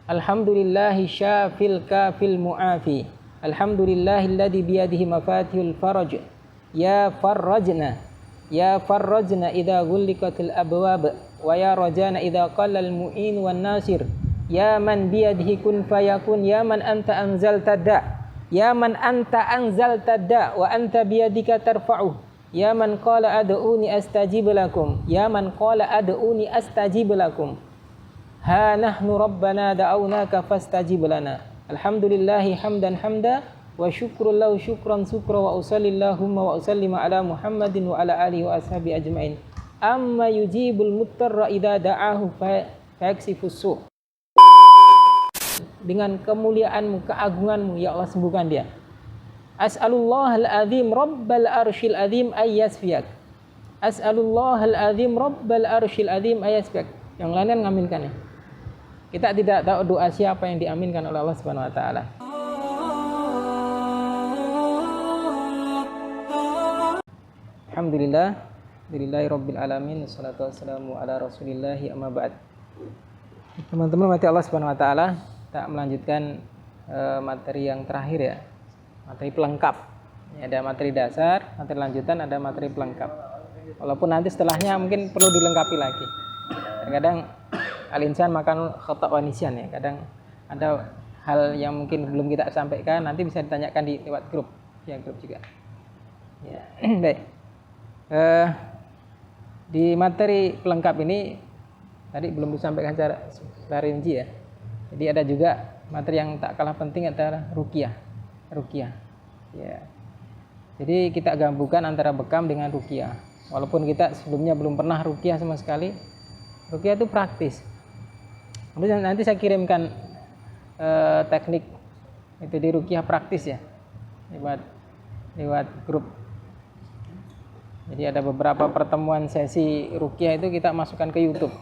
Alhamdulillahi syafil kafil mu'afi. Alhamdulillahilladzi biyadihi mafatihul faraj. Ya farrajna. Ya farrajna idza ghulliqatil abwab wa ya rajana idza qallal mu'in wan nasir. Ya man biyadihi kun fayakun. Ya man anta anzalta da. Ya man anta anzalta da wa anta biyadika tarfa'u. Ya man qala ad'uni astajib lakum. Ya man qala ad'uni astajib lakum. Ha nahnu rabbana da'awnaka fastajib lana. Alhamdulillahi hamdan hamda wa syukrun lahu syukran sukra wa usallillahumma wa usallima ala Muhammadin wa ala alihi wa ashabi ajmain. Amma yujibul muttarra idza da'ahu fa yaksifus su'. Dengan kemuliaanmu, keagunganmu ya Allah, sembuhkan dia. As'alullahal azim rabbal arsyil azim ayyasfiyak. As'alullahal azim rabbal arsyil azim ayyasfiyak. Yang lainnya ngaminkan ya. Kita tidak tahu doa siapa yang diaminkan oleh Allah Subhanahu wa taala. Alhamdulillah, Alhamdulillahirabbil alamin, wassalatu wassalamu ala Rasulillahi amma ba'd. Teman-teman mati Allah Subhanahu wa taala, kita melanjutkan materi yang terakhir ya. Materi pelengkap. Ini ada materi dasar, materi lanjutan, ada materi pelengkap. Walaupun nanti setelahnya mungkin perlu dilengkapi lagi. Kadang al-insan makan khata' wa nisyan ya. Kadang ada hal yang mungkin belum kita sampaikan, nanti bisa ditanyakan di lewat grup, ya grup juga. Ya, baik. Di materi pelengkap ini tadi belum disampaikan secara rinci ya. Jadi ada juga materi yang tak kalah penting adalah ruqyah. Ruqyah. Ya. Jadi kita gabungkan antara bekam dengan ruqyah. Walaupun kita sebelumnya belum pernah ruqyah sama sekali. Ruqyah itu praktis. Kemudian nanti saya kirimkan teknik itu di ruqyah praktis ya, lewat grup. Jadi ada beberapa pertemuan sesi ruqyah itu kita masukkan ke YouTube.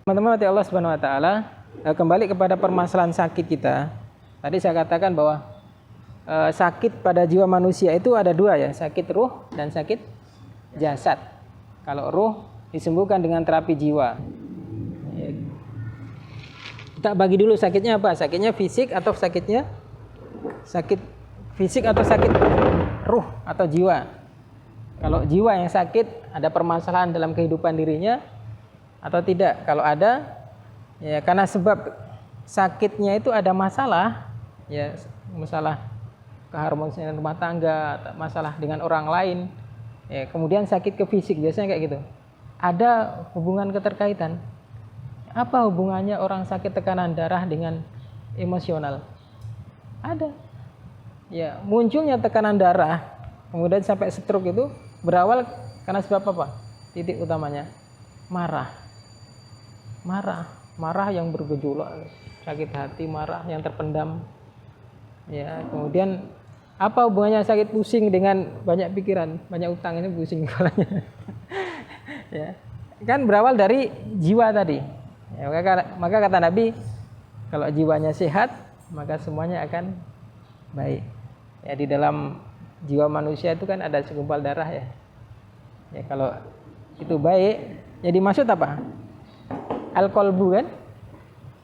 Teman-teman hati Allah Subhanahu wa taala, kembali kepada permasalahan sakit kita. Tadi saya katakan bahwa sakit pada jiwa manusia itu ada dua ya, sakit ruh dan sakit jasad. Kalau ruh disembuhkan dengan terapi jiwa. Kita bagi dulu sakitnya apa? Sakitnya fisik atau sakitnya sakit fisik atau sakit ruh atau jiwa. Kalau jiwa yang sakit, ada permasalahan dalam kehidupan dirinya atau tidak? Kalau ada, ya karena sebab sakitnya itu ada masalah, ya masalah keharmonisan rumah tangga, masalah dengan orang lain. Ya, kemudian sakit ke fisik, biasanya kayak gitu. Ada hubungan keterkaitan. Apa hubungannya orang sakit tekanan darah dengan emosional? Ada. Ya, munculnya tekanan darah, kemudian sampai stroke itu berawal karena sebab apa? Titik utamanya marah. Marah yang bergejolak, sakit hati, marah yang terpendam. Ya, kemudian apa hubungannya sakit pusing dengan banyak pikiran, banyak utang, ini pusing kepalanya. Ya. Kan berawal dari jiwa tadi. Ya, maka kata Nabi, kalau jiwanya sehat, maka semuanya akan baik. Ya, di dalam jiwa manusia itu kan ada segumpal darah ya. Ya, kalau itu baik, ya dimaksud apa? Al-qalbu kan?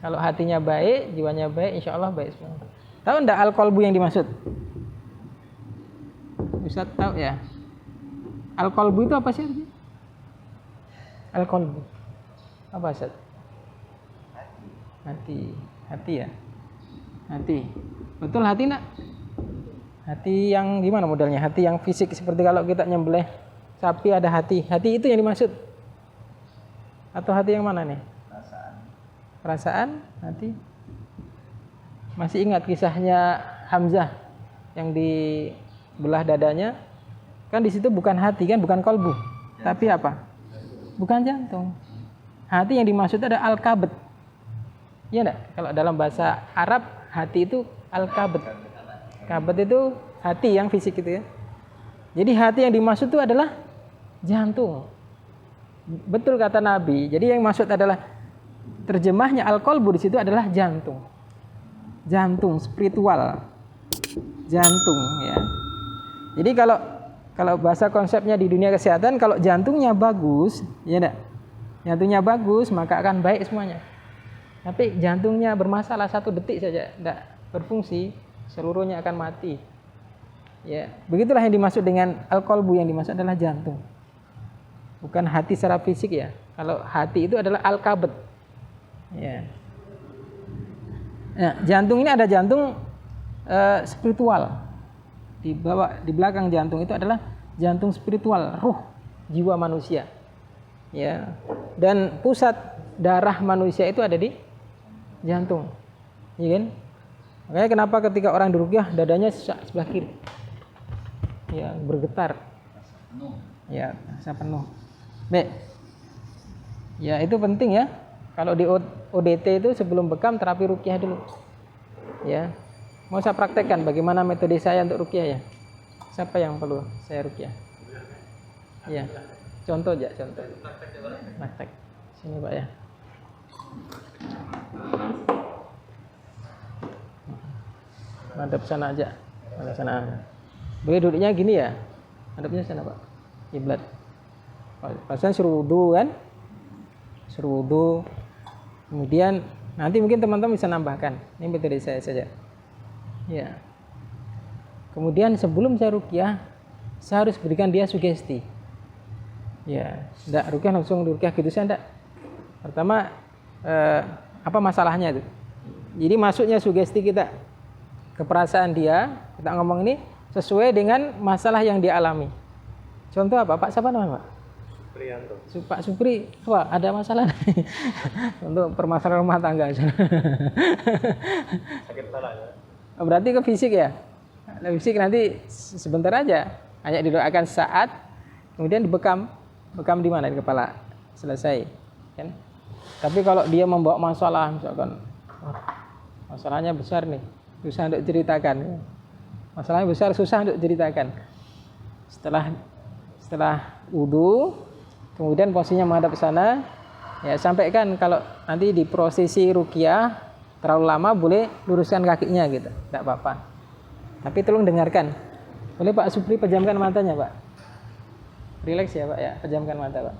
Kalau hatinya baik, jiwanya baik, insya Allah baik semua. Tahu enggak al-qalbu yang dimaksud? Bisa tahu ya? Al-qalbu itu apa sih? Al-qalbu apa Ustaz? Hati ya. Hati. Betul hati nak? Hati yang gimana modelnya? Hati yang fisik seperti kalau kita nyembelih sapi ada hati. Hati itu yang dimaksud? Atau hati yang mana nih? Perasaan, hati. Masih ingat kisahnya Hamzah yang dibelah dadanya? Kan di situ bukan hati kan, bukan qalbu. Tapi apa? Bukan jantung. Hati yang dimaksud ada al-kabd. Iya enggak? Kalau dalam bahasa Arab, hati itu al-kabd. Kabd itu hati yang fisik itu ya. Jadi hati yang dimaksud itu adalah jantung. Betul kata Nabi. Jadi yang maksud adalah terjemahnya al-qalbu di situ adalah jantung. Jantung spiritual. Jantung ya. Jadi kalau bahasa konsepnya di dunia kesehatan, kalau jantungnya bagus, ya enggak? Jantungnya bagus, maka akan baik semuanya. Tapi jantungnya bermasalah 1 detik saja tidak berfungsi, seluruhnya akan mati. Ya, begitulah yang dimaksud dengan al-qalbu, yang dimaksud adalah jantung. Bukan hati secara fisik ya. Kalau hati itu adalah al-kabad. Ya. Nah, jantung ini ada jantung spiritual. Di belakang jantung itu adalah jantung spiritual, ruh, jiwa manusia. Ya. Dan pusat darah manusia itu ada di jantung. Iya kan? Makanya kenapa ketika orang diruqyah dadanya sebelah kiri. Ya, bergetar. Ya, rasa penuh. Baik. Ya, itu penting ya. Kalau di ODT itu sebelum bekam terapi ruqyah dulu. Ya. Mau saya praktekkan bagaimana metode saya untuk ruqyah ya? Siapa yang perlu saya ruqyah? Ya. Contoh aja, contoh. Praktek. Sini, Pak ya. Madep sana aja. Madep sana. Boleh duduknya gini ya? Madepnya sana, Pak. Kiblat. Pastinya suruh wudu kan? Suruh wudu. Kemudian nanti mungkin teman-teman bisa nambahkan. Ini metode saya saja. Ya. Kemudian sebelum saya ruqyah, saya harus berikan dia sugesti. Ya, enggak ruqyah langsung ruqyah gitu saya enggak. Pertama apa masalahnya itu? Jadi masuknya sugesti kita ke perasaan dia, kita ngomong ini sesuai dengan masalah yang dia alami. Contoh apa? Pak siapa namanya, Pak? Supriyanto. Pak Supri, wah ada masalah untuk permasalahan rumah tangga. Sakit kepala ya. Berarti ke fisik ya? Fisik nanti sebentar aja, hanya didoakan saat, kemudian dibekam. Bekam di mana? Di kepala. Selesai. Kan? Tapi kalau dia membawa masalah, misalkan masalahnya besar nih, susah untuk ceritakan. Masalahnya besar, susah untuk ceritakan. Setelah wudu, kemudian posisinya menghadap ke sana, ya sampaikan kalau nanti di prosesi ruqyah terlalu lama boleh luruskan kakinya gitu, tidak apa-apa. Tapi tolong dengarkan. Boleh Pak Supri pejamkan matanya, Pak. Relax ya, Pak ya, pejamkan mata, Pak.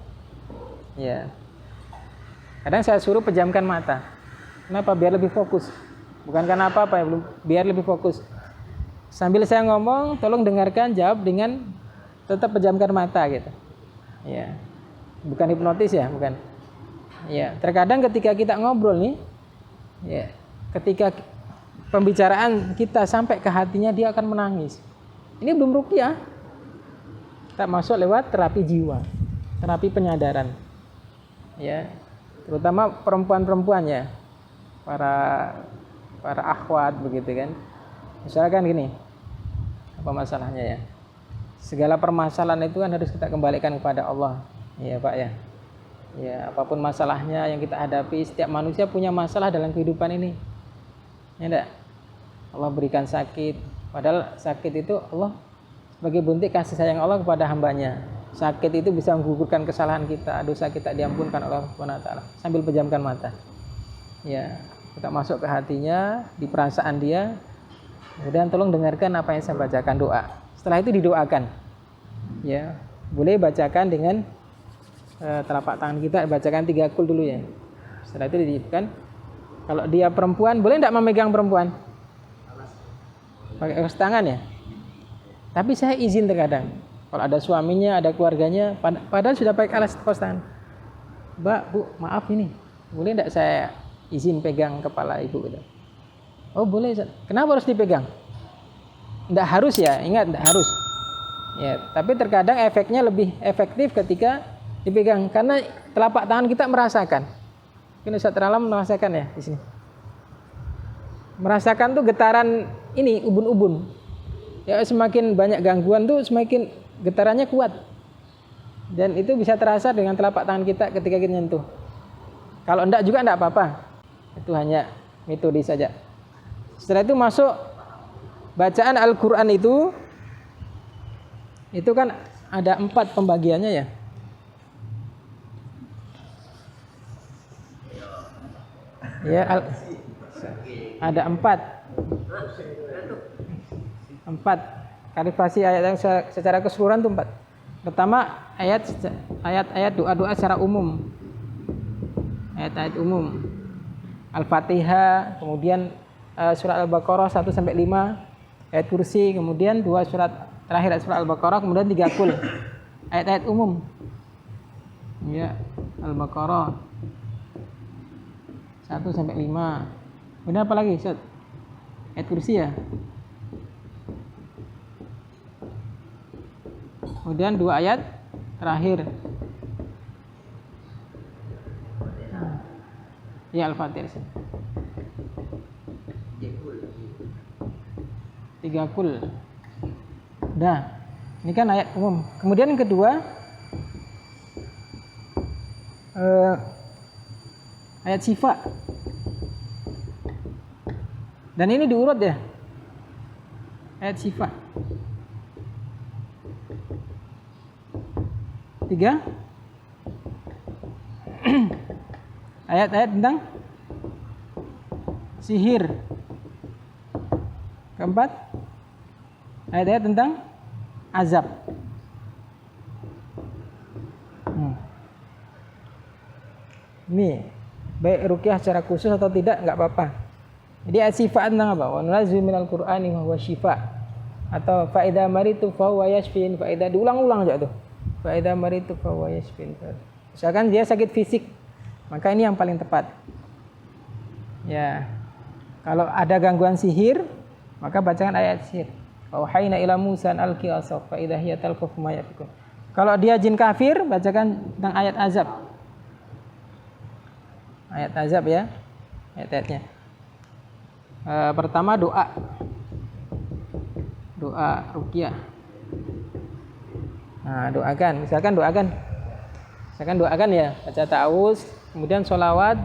Ya. Kadang saya suruh pejamkan mata. Kenapa? Biar lebih fokus. Bukan karena apa-apa ya, biar lebih fokus. Sambil saya ngomong, tolong dengarkan, jawab dengan tetap pejamkan mata gitu. Ya. Bukan hipnotis ya, bukan. Ya, terkadang ketika kita ngobrol nih, ya, ketika pembicaraan kita sampai ke hatinya dia akan menangis. Ini belum ruqyah. Kita masuk lewat terapi jiwa, terapi penyadaran. Ya, terutama perempuan-perempuan ya. Para akhwat begitu kan. Misalkan gini. Apa masalahnya ya? Segala permasalahan itu kan harus kita kembalikan kepada Allah. Ya, Pak ya. Ya, apapun masalahnya yang kita hadapi, setiap manusia punya masalah dalam kehidupan ini. Ya enggak? Allah berikan sakit, padahal sakit itu Allah sebagai bentuk kasih sayang Allah kepada hambanya. Sakit itu bisa menggugurkan kesalahan kita, dosa kita diampunkan oleh Allah Subhanahu wa taala. Sambil pejamkan mata. Ya, kita masuk ke hatinya, di perasaan dia. Kemudian tolong dengarkan apa yang saya bacakan, doa. Setelah itu didoakan. Ya, boleh bacakan dengan telapak tangan kita, bacakan 3 kul dulu ya. Setelah itu didikan. Kalau dia perempuan, boleh enggak memegang perempuan? Pakai kaos tangan ya. Tapi saya izin terkadang. Kalau ada suaminya, ada keluarganya, padahal sudah pakai alas kaos tangan. Mbak, Bu, maaf ini. Boleh enggak saya izin pegang kepala ibu gitu? Oh, boleh. Kenapa harus dipegang? Enggak harus ya, ingat enggak harus. Ya, tapi terkadang efeknya lebih efektif ketika dipegang karena telapak tangan kita merasakan. Mungkin Ustaz Alam merasakan ya di sini. Merasakan tuh getaran ini ubun-ubun. Ya, semakin banyak gangguan tuh semakin getarannya kuat. Dan itu bisa terasa dengan telapak tangan kita ketika kita nyentuh. Kalau enggak juga enggak apa-apa. Itu hanya metode saja. Setelah itu masuk bacaan Al-Qur'an itu kan ada 4 pembagiannya ya. Ya, ada 4 kalifasi ayat yang secara keseluruhan itu 4. Pertama ayat-ayat doa-doa secara umum. Ayat-ayat umum. Al-Fatihah, kemudian surat Al-Baqarah 1 sampai 5, ayat kursi, kemudian 2 surat terakhir ayat surat Al-Baqarah, kemudian 3 kul. Ayat-ayat umum. Ya, Al-Baqarah 1 sampai 5. Kemudian apa lagi, Ustaz? Ayat kursi ya. Kemudian 2 ayat terakhir. Ya, Al-Fatihah. 3 kul. Dah. Ini kan ayat umum. Kemudian yang kedua, ayat syifa. Dan ini diurut ya. Ayat syifa. 3 ayat-ayat tentang sihir. Keempat, ayat-ayat tentang azab. Ini baik ruqyah secara khusus atau tidak enggak apa-apa. Jadi ayat sifat tentang apa? Wa nunazzilu minal qur'ani ma huwa shifa. Atau fa idza maritu fa huwa yashfin. Fa idza diulang-ulang aja tuh. Fa idza maritu fa huwa yashfin. Misalkan dia sakit fisik, maka ini yang paling tepat. Ya. Kalau ada gangguan sihir, maka bacakan ayat sihir. Wa wahayna ila Musa an alqi asaf fa idza hiya talqafu ma yafikun. Kalau dia jin kafir, bacakan tentang ayat azab. Ayat azab ya. Ayat-ayatnya. Pertama doa ruqyah. Nah, misalkan doakan ya, baca ta'awuz, kemudian sholawat,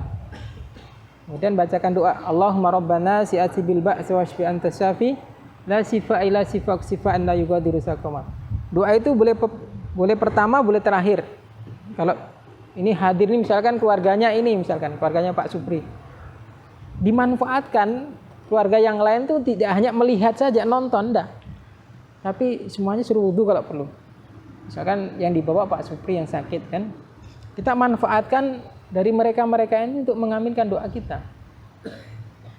kemudian bacakan doa Allahumma rabbana si'ati bil ba'si washfi anta syafi la sifa ila sifak sifaan la yugadiru saqama. Doa itu boleh pertama, boleh terakhir. Kalau ini hadir ini misalkan keluarganya Pak Supri, dimanfaatkan keluarga yang lain tuh tidak hanya melihat saja, nonton dah, tapi semuanya suruh wudu kalau perlu. Misalkan yang dibawa Pak Supri yang sakit kan, kita manfaatkan dari mereka ini untuk mengaminkan doa kita.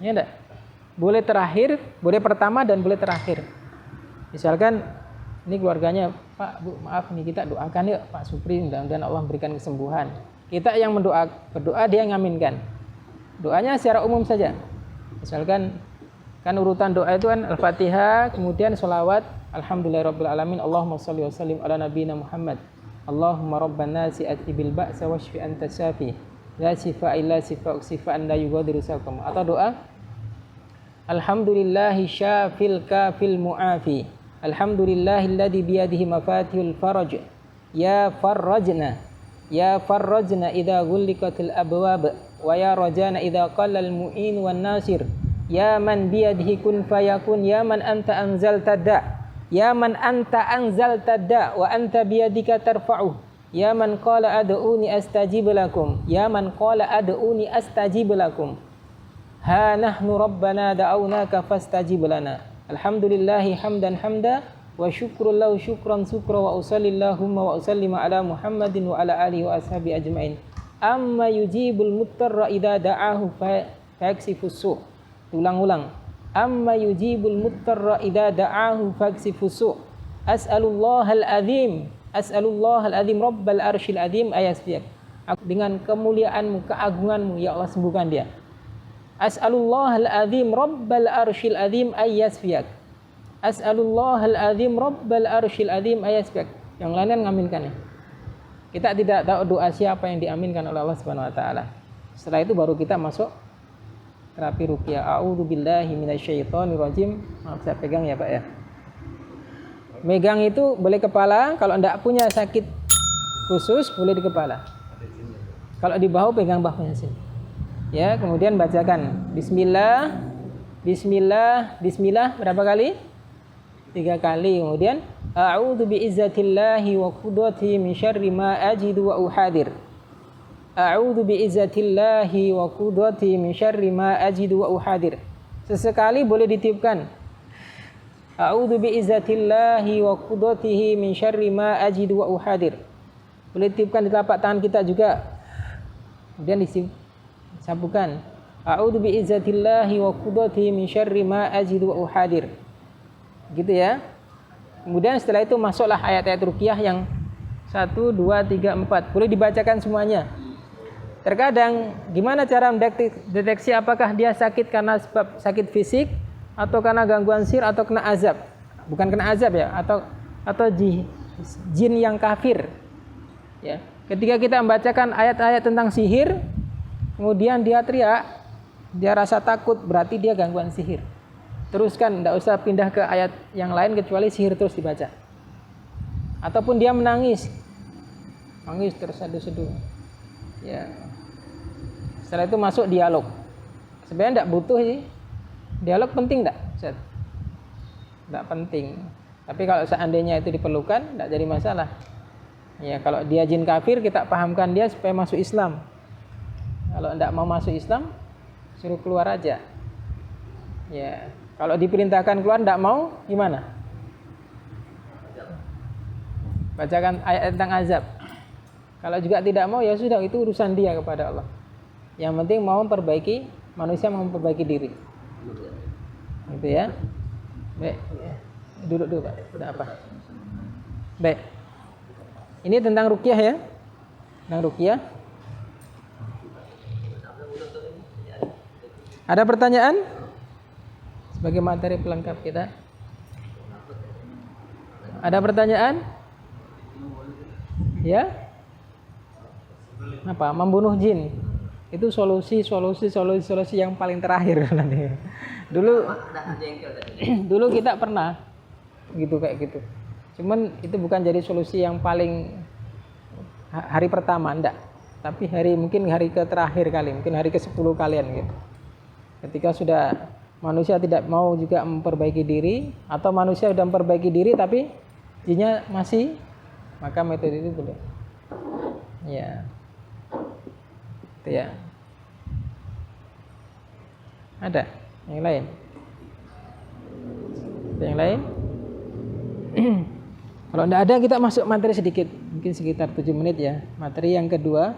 Ya enggak? Boleh terakhir, boleh pertama dan boleh terakhir. Misalkan ini keluarganya, Pak, Bu, maaf nih, kita doakan yuk Pak Supri, mudah-mudahan Allah memberikan kesembuhan. Kita yang berdoa, dia yang ngaminkan. Doanya secara umum saja. Misalkan kan urutan doa itu kan Al-Fatihah, kemudian sholawat, Alhamdulillahirabbil alamin, Allahumma shalli wa sallim ala nabiyyina Muhammad. Allahumma rabban nasi ati bil ba'sa washfi anta syafi. La shifa illa shifaan la yughadiru saqama. Atau doa Alhamdulillahi syafil kafil mu'afi. Alhamdulillahilladzi biyadihi mafatihul faraj. Ya farrajna idza ghulliqatil abwab wa ya rajana idza qallal mu'in wan nasir. Ya man biyadihi kun fayakun, ya man anta anzalta da. Ya man anta anzalta da wa anta biyadika tarfa'u. Ya man qala ad'uni astajib lakum. Ya man qala ad'uni astajib lakum. Ha nahnu rabbana da'awnaka fastajib lana. Alhamdulillahi hamdan hamda wa syukrun lahu syukran sukra wa usallillahumma wa usallima ala Muhammadin wa ala alihi wa ashabi ajmain. Amma yujibul muttarra idza da'ahu fayaksifus su'. Ulang-ulang. Amma yujibul muttarra idza da'ahu fayaksifus su'. As'alullahal azim rabbal arsyil azim ayasfiyak. Dengan kemuliaanmu, keagunganmu ya Allah, sembuhkan dia. As'alullahal azim rabbal arsyil azim ayasfiyak. As'alullahal azim rabbal arsyil azim ayasfiyak. Yang lainnya ngaminkan ya. Kita tidak tahu doa siapa yang diaminkan oleh Allah Subhanahu wa taala. Setelah itu baru kita masuk terapi ruqyah. A'udzubillahi minasyaitonir rajim. Maaf saya pegang ya, Pak ya. Megang itu boleh kepala, kalau enggak punya sakit khusus boleh di kepala. Kalau di bahu pegang bahunya sini. Ya, kemudian bacakan Bismillah berapa kali? 3 kali. Kemudian A'udzu bi'izzatillahi wa qudratihi min syarri ma ajidu wa uhadir. A'udzu bi'izzatillahi wa qudratihi min syarri ma ajidu wa uhadir. Sesekali boleh ditiupkan. A'udzu bi'izzatillahi wa qudratihi min syarri ma ajidu wa uhadir. Boleh ditiupkan di telapak tangan kita juga. Kemudian disabukan. a'udzu bi'izzatillahi wa qudratihi min syarri ma ajidu wa uhadir. Gitu ya. Kemudian setelah itu masuklah ayat-ayat ruqyah yang 1, 2, 3, 4. Boleh dibacakan semuanya. Terkadang gimana cara mendeteksi apakah dia sakit karena sebab sakit fisik atau karena gangguan sihir atau kena azab. Bukan kena azab ya, atau jin yang kafir. Ya. Ketika kita membacakan ayat-ayat tentang sihir, kemudian dia teriak, dia rasa takut, berarti dia gangguan sihir. Teruskan, tidak usah pindah ke ayat yang lain kecuali sihir terus dibaca. Ataupun dia menangis terseduh-seduh. Ya. Setelah itu masuk dialog. Sebenarnya tidak butuh sih. Dialog penting tidak? Tidak penting. Tapi kalau seandainya itu diperlukan, tidak jadi masalah. Ya, kalau dia jin kafir, kita pahamkan dia supaya masuk Islam. Kalau tidak mau masuk Islam, suruh keluar aja. Ya, kalau diperintahkan keluar tidak mau, gimana? Bacakan ayat tentang azab. Kalau juga tidak mau, ya sudah, itu urusan dia kepada Allah. Yang penting mau memperbaiki, manusia mau memperbaiki diri. Gitu ya. Baik, duduk dulu Pak. Sudah apa? Baik. Ini tentang ruqyah ya. Tentang ruqyah. Ada pertanyaan? Sebagai materi pelengkap kita. Ada pertanyaan? Ya? Apa? Membunuh jin. Itu solusi yang paling terakhir nanti. Dulu kita pernah gitu kayak gitu. Cuman itu bukan jadi solusi yang paling hari pertama, enggak. Tapi mungkin hari ke terakhir kali, mungkin hari ke-10 kalian gitu. Ketika sudah manusia tidak mau juga memperbaiki diri, atau manusia sudah memperbaiki diri tapi jinnya masih, maka metode itu boleh. Ya. Itu ya. Ada yang lain? Ada yang lain? Kalau tidak ada, kita masuk materi sedikit, mungkin sekitar 7 menit ya. Materi yang kedua,